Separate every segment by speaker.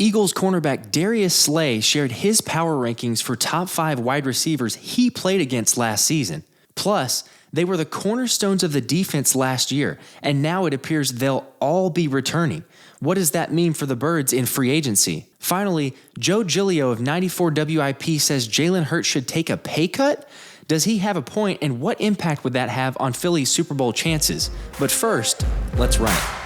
Speaker 1: Eagles cornerback Darius Slay shared his power rankings for top 5 wide receivers he played against last season. Plus, they were the cornerstones of the defense last year, and now it appears they'll all be returning. What does that mean for the Birds in free agency? Finally, Joe Giglio of 94 WIP says Jalen Hurts should take a pay cut? Does he have a point, and what impact would that have on Philly's Super Bowl chances? But first, let's run it.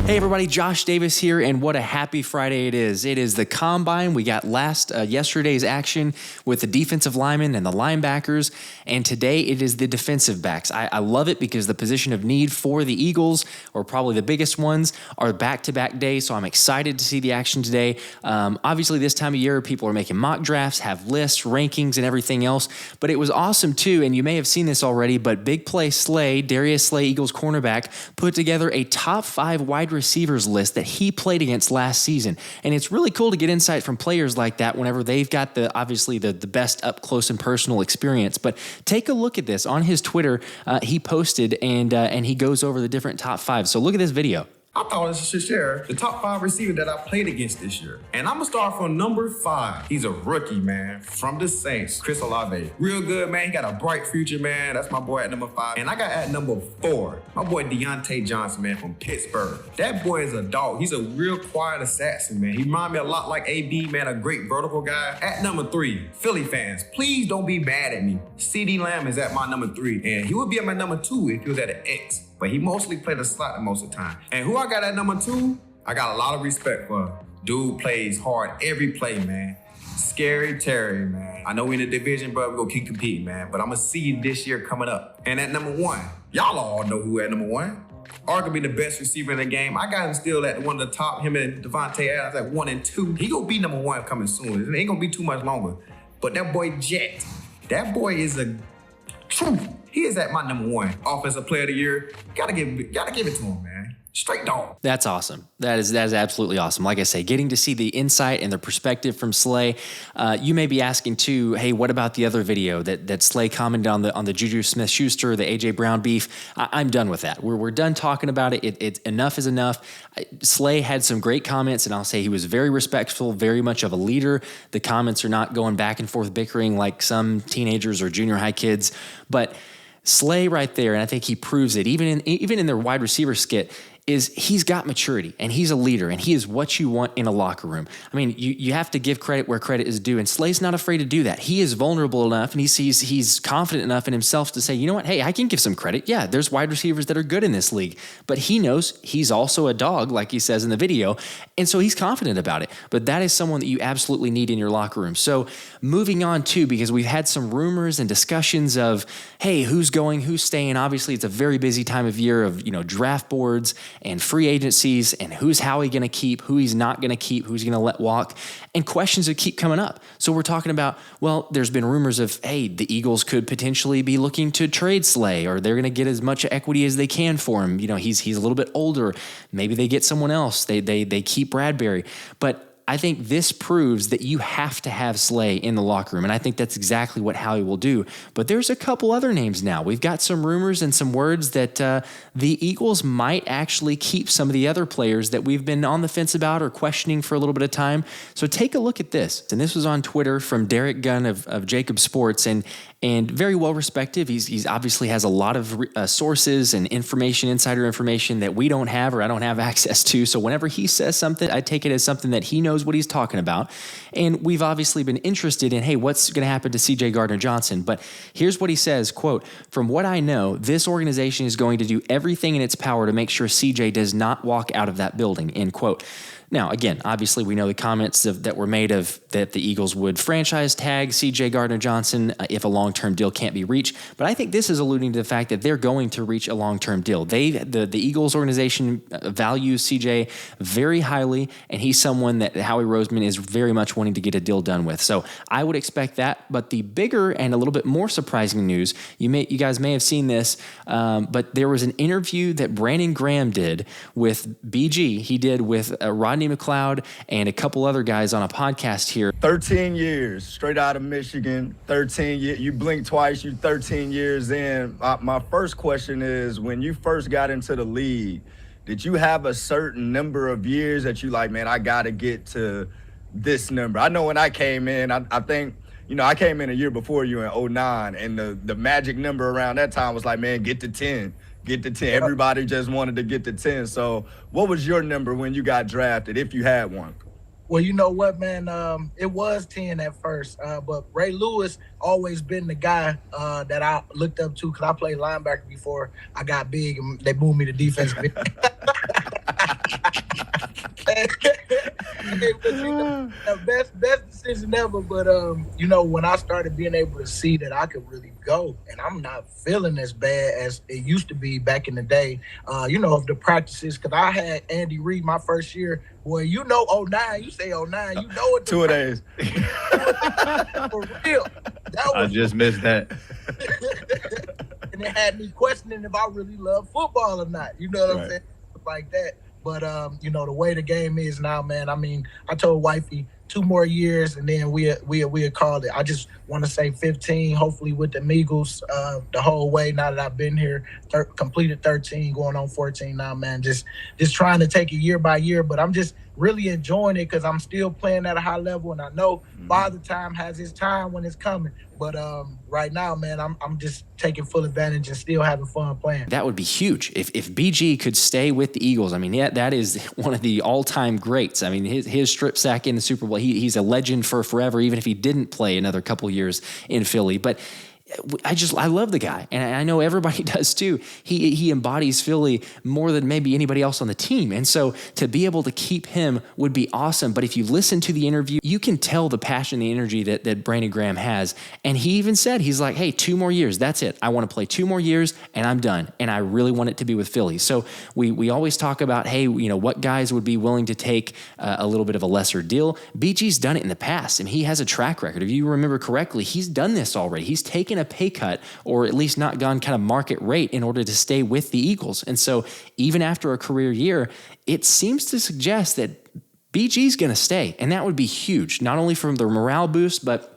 Speaker 1: Hey everybody, Josh Davis here, and what a happy Friday it is. It is the Combine. We got yesterday's action with the defensive linemen and the linebackers, and today it is the defensive backs. I love it because the position of need for the Eagles, or probably the biggest ones, are back-to-back days, so I'm excited to see the action today. Obviously, this time of year, people are making mock drafts, have lists, rankings, and everything else, but it was awesome too, and you may have seen this already, but Big Play Slay, Darius Slay, Eagles cornerback, put together a top 5 wide receivers list that he played against last season. And it's really cool to get insight from players like that whenever they've got the best up close and personal experience. But take a look at this. On his Twitter, he posted and he goes over the different top 5. So look at this video.
Speaker 2: I thought I should share the top 5 receivers that I played against this year. And I'm going to start from number 5. He's a rookie, man, from the Saints, Chris Olave. Real good, man. He got a bright future, man. That's my boy at number 5. And I got at number 4, my boy Deontay Johnson, man, from Pittsburgh. That boy is a dog. He's a real quiet assassin, man. He reminds me a lot like AB, man, a great vertical guy. At number 3, Philly fans, please don't be mad at me. CeeDee Lamb is at my number 3. And he would be at my number 2 if he was at an X. But he mostly played a slot most of the time. And who I got at number 2, I got a lot of respect for. Dude plays hard every play, man. Scary Terry, man. I know we in the division, but we're going to keep competing, man. But I'm going to see you this year coming up. And at number 1, y'all all know who at number 1. Arguably the best receiver in the game. I got him still at one of the top, him and Devontae Adams at 1 and 2. He going to be number 1 coming soon. It ain't going to be too much longer. But that boy Jet, that boy is a truth. He is at my number 1 offensive player of the year. Gotta give it to him, man. Straight dog.
Speaker 1: That's awesome. That is absolutely awesome. Like I say, getting to see the insight and the perspective from Slay. You may be asking too, hey, what about the other video that Slay commented on the Juju Smith-Schuster, the AJ Brown beef? I'm done with that. We're done talking about it. It's enough is enough. Slay had some great comments, and I'll say he was very respectful, very much of a leader. The comments are not going back and forth bickering like some teenagers or junior high kids, but Slay right there, and I think he proves it, even in their wide receiver skit, is he's got maturity, and he's a leader, and he is what you want in a locker room. I mean, you have to give credit where credit is due, and Slay's not afraid to do that. He is vulnerable enough, and he's confident enough in himself to say, you know what, hey, I can give some credit. Yeah, there's wide receivers that are good in this league, but he knows he's also a dog, like he says in the video, and so he's confident about it. But that is someone that you absolutely need in your locker room. So moving on too, because we've had some rumors and discussions of, hey, who's going, who's staying. Obviously, it's a very busy time of year of, draft boards and free agencies and who's Howie going to keep, who he's not going to keep, who's going to let walk, and questions that keep coming up. So we're talking about, well, there's been rumors of, hey, the Eagles could potentially be looking to trade Slay, or they're going to get as much equity as they can for him. He's a little bit older. Maybe they get someone else. They keep Bradbury. But I think this proves that you have to have Slay in the locker room, and I think that's exactly what Howie will do. But there's a couple other names now. We've got some rumors and some words that the Eagles might actually keep some of the other players that we've been on the fence about or questioning for a little bit of time. So take a look at this. And this was on Twitter from Derek Gunn of Jacob Sports, and very well respected. He's obviously has a lot of sources and information, insider information that we don't have or I don't have access to. So whenever he says something, I take it as something that he knows what he's talking about. And we've obviously been interested in, hey, what's going to happen to CJ Gardner Johnson? But here's what he says, quote, "From what I know, this organization is going to do everything in its power to make sure CJ does not walk out of that building," end quote. Now, again, obviously we know the comments that were made of that the Eagles would franchise tag CJ Gardner Johnson if a long-term deal can't be reached. But I think this is alluding to the fact that they're going to reach a long-term deal. The Eagles organization values CJ very highly, and he's someone that Howie Roseman is very much wanting to get a deal done with. So I would expect that. But the bigger and a little bit more surprising news, you guys may have seen this, but there was an interview that Brandon Graham did with BG. He did with Rodney Rodney McLeod and a couple other guys on a podcast here.
Speaker 3: 13 years, straight out of Michigan, 13 years. You blink twice, you 13 years in. My first question is, when you first got into the league, did you have a certain number of years that you like, man, I got to get to this number? I know when I came in, I think, I came in a year before you in 2009, and the magic number around that time was like, man, get to 10. Get to 10. Everybody just wanted to get to 10. So what was your number when you got drafted, if you had one?
Speaker 4: Well, you know what, man? It was 10 at first, but Ray Lewis always been the guy that I looked up to, because I played linebacker before I got big, and they moved me to defense. Best decision ever. But when I started being able to see that I could really go, and I'm not feeling as bad as it used to be back in the day, of the practices, because I had Andy Reid my first year. Boy, 09, you say 09, you know it.
Speaker 3: 2 days.
Speaker 4: For real.
Speaker 5: I just missed that.
Speaker 4: And it had me questioning if I really love football or not. You know what I'm saying? Like that. But, the way the game is now, man, I mean, I told wifey 2 more years, and then we'll call it. I just want to say 15, hopefully with the Eagles the whole way now that I've been here, completed 13, going on 14 now, man. Just trying to take it year by year, but I'm just really enjoying it because I'm still playing at a high level, and I know Father Time has his time when it's coming. But right now, man, I'm just taking full advantage and still having fun playing.
Speaker 1: That would be huge. If BG could stay with the Eagles, I mean, that is one of the all-time greats. I mean, his strip sack in the Super Bowl, he's a legend for forever, even if he didn't play another couple years in Philly. But I love the guy, and I know everybody does too. He embodies Philly more than maybe anybody else on the team, and so to be able to keep him would be awesome. But if you listen to the interview, you can tell the passion, the energy that Brandon Graham has, and he even said, he's like, hey, 2 more years, that's it. I want to play 2 more years, and I'm done, and I really want it to be with Philly. So we always talk about, hey, what guys would be willing to take a little bit of a lesser deal. BG's done it in the past, and he has a track record. If you remember correctly, he's done this already. He's taken a pay cut, or at least not gone kind of market rate in order to stay with the Eagles. And so even after a career year, it seems to suggest that BG's going to stay. And that would be huge, not only from the morale boost, but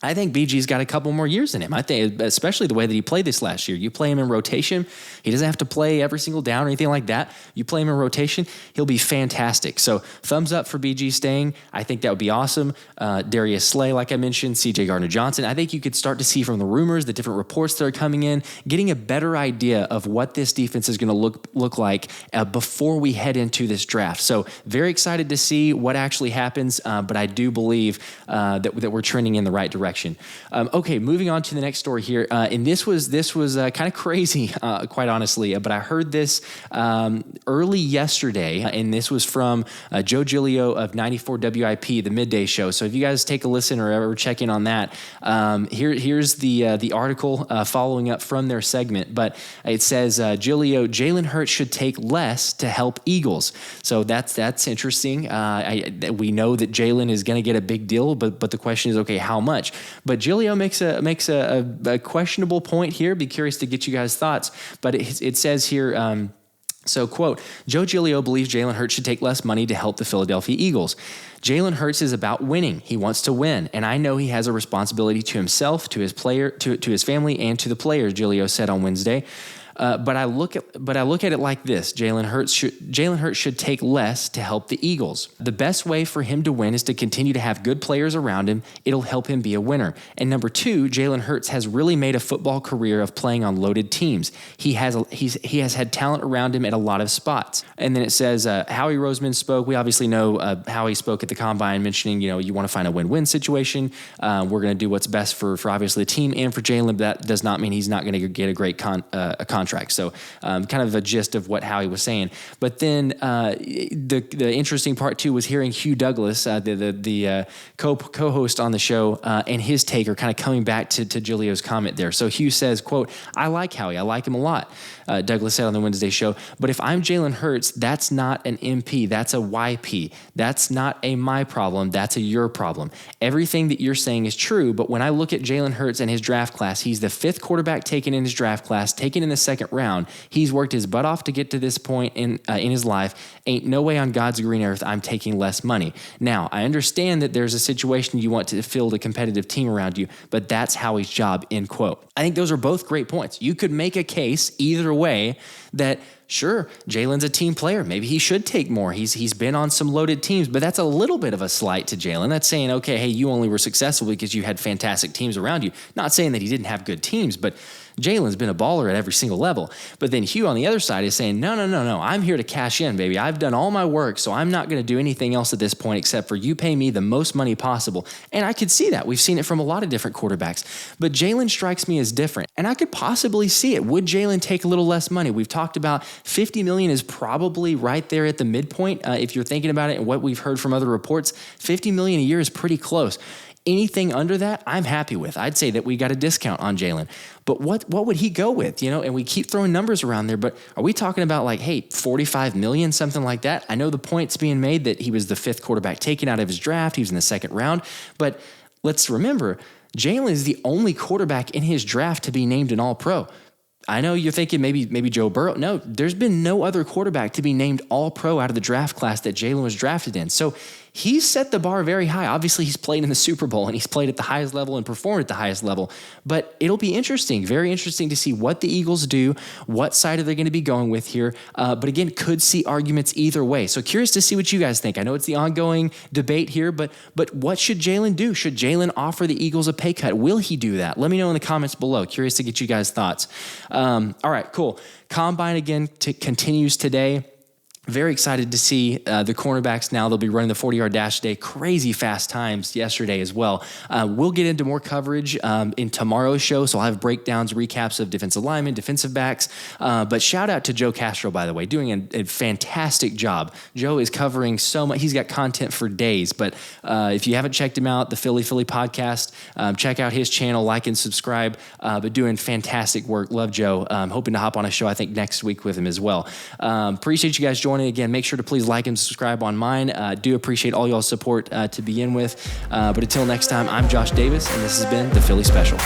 Speaker 1: I think BG's got a couple more years in him. I think, especially the way that he played this last year. You play him in rotation. He doesn't have to play every single down or anything like that. You play him in rotation, he'll be fantastic. So thumbs up for BG staying. I think that would be awesome. Darius Slay, like I mentioned, CJ Gardner Johnson. I think you could start to see from the rumors, the different reports that are coming in, getting a better idea of what this defense is going to look like before we head into this draft. So very excited to see what actually happens, but I do believe that we're trending in the right direction. Okay, moving on to the next story here. And this was kind of crazy, quite honestly, but I heard this early yesterday, and this was from Joe Giglio of 94 WIP, the midday show. So if you guys take a listen or ever check in on that, here's the article following up from their segment. But it says, Giglio, Jalen Hurts should take less to help Eagles. So that's interesting. We know that Jalen is going to get a big deal, but the question is, okay, how much? But Giglio makes a questionable point here. Be curious to get you guys' thoughts. But it says here, so, quote, Joe Giglio believes Jalen Hurts should take less money to help the Philadelphia Eagles. Jalen Hurts is about winning. He wants to win, and I know he has a responsibility to himself, to his player, to his family, and to the players, Giglio said on Wednesday. But I look at it like this: Jalen Hurts should take less to help the Eagles. The best way for him to win is to continue to have good players around him. It'll help him be a winner. And number 2, Jalen Hurts has really made a football career of playing on loaded teams. He has had talent around him at a lot of spots. And then it says Howie Roseman spoke. We obviously know Howie spoke at the Combine, mentioning you want to find a win-win situation. We're going to do what's best for obviously the team and for Jalen. But that does not mean he's not going to get a great contract. So kind of a gist of what Howie was saying. But then the interesting part too was hearing Hugh Douglas, the co-host on the show, and his take are kind of coming back to Giglio's comment there. So Hugh says, quote, I like Howie. I like him a lot. Douglas said on the Wednesday show, but if I'm Jalen Hurts, that's not an MP. That's a YP. That's not a my problem. That's a your problem. Everything that you're saying is true, but when I look at Jalen Hurts and his draft class, he's the 5th quarterback taken in his draft class, taken in the second second round. He's worked his butt off to get to this point in his life. Ain't no way on God's green earth I'm taking less money. Now, I understand that there's a situation you want to field a competitive team around you, but that's Howie's job, end quote. I think those are both great points. You could make a case either way that sure, Jalen's a team player. Maybe he should take more. He's been on some loaded teams, but that's a little bit of a slight to Jalen. That's saying, okay, hey, you only were successful because you had fantastic teams around you. Not saying that he didn't have good teams, but Jalen's been a baller at every single level. But then Hugh on the other side is saying, no, I'm here to cash in, baby. I've done all my work, so I'm not going to do anything else at this point except for you pay me the most money possible. And I could see that. We've seen it from a lot of different quarterbacks. But Jalen strikes me as different, and I could possibly see it. Would Jalen take a little less money? We've talked about $50 million is probably right there at the midpoint. If you're thinking about it and what we've heard from other reports, $50 million a year is pretty close. Anything under that, I'm happy with. I'd say that we got a discount on Jalen. But what would he go with? And we keep throwing numbers around there, but are we talking about like, hey, $45 million, something like that? I know the point's being made that he was the fifth quarterback taken out of his draft. He was in the second round. But let's remember, Jalen is the only quarterback in his draft to be named an All-Pro. I know you're thinking maybe Joe Burrow. No, there's been no other quarterback to be named All-Pro out of the draft class that Jalen was drafted in. So he's set the bar very high. Obviously, he's played in the Super Bowl, and he's played at the highest level and performed at the highest level. But it'll be interesting, very interesting to see what the Eagles do, what side are they going to be going with here. But again, could see arguments either way. So curious to see what you guys think. I know it's the ongoing debate here, but what should Jalen do? Should Jalen offer the Eagles a pay cut? Will he do that? Let me know in the comments below. Curious to get you guys' thoughts. All right, cool. Combine again continues today. Very excited to see the cornerbacks now. They'll be running the 40-yard dash today. Crazy fast times yesterday as well. We'll get into more coverage in tomorrow's show, so I'll have breakdowns, recaps of defensive linemen, defensive backs. But shout out to Joe Castro, by the way, doing a fantastic job. Joe is covering so much. He's got content for days. But if you haven't checked him out, the Philly podcast, check out his channel, like and subscribe. But doing fantastic work. Love Joe. Hoping to hop on a show, I think, next week with him as well. Appreciate you guys joining. Again, make sure to please like and subscribe on mine. Do appreciate all y'all's support to begin with. But until next time, I'm Josh Davis, and this has been the Philly Special.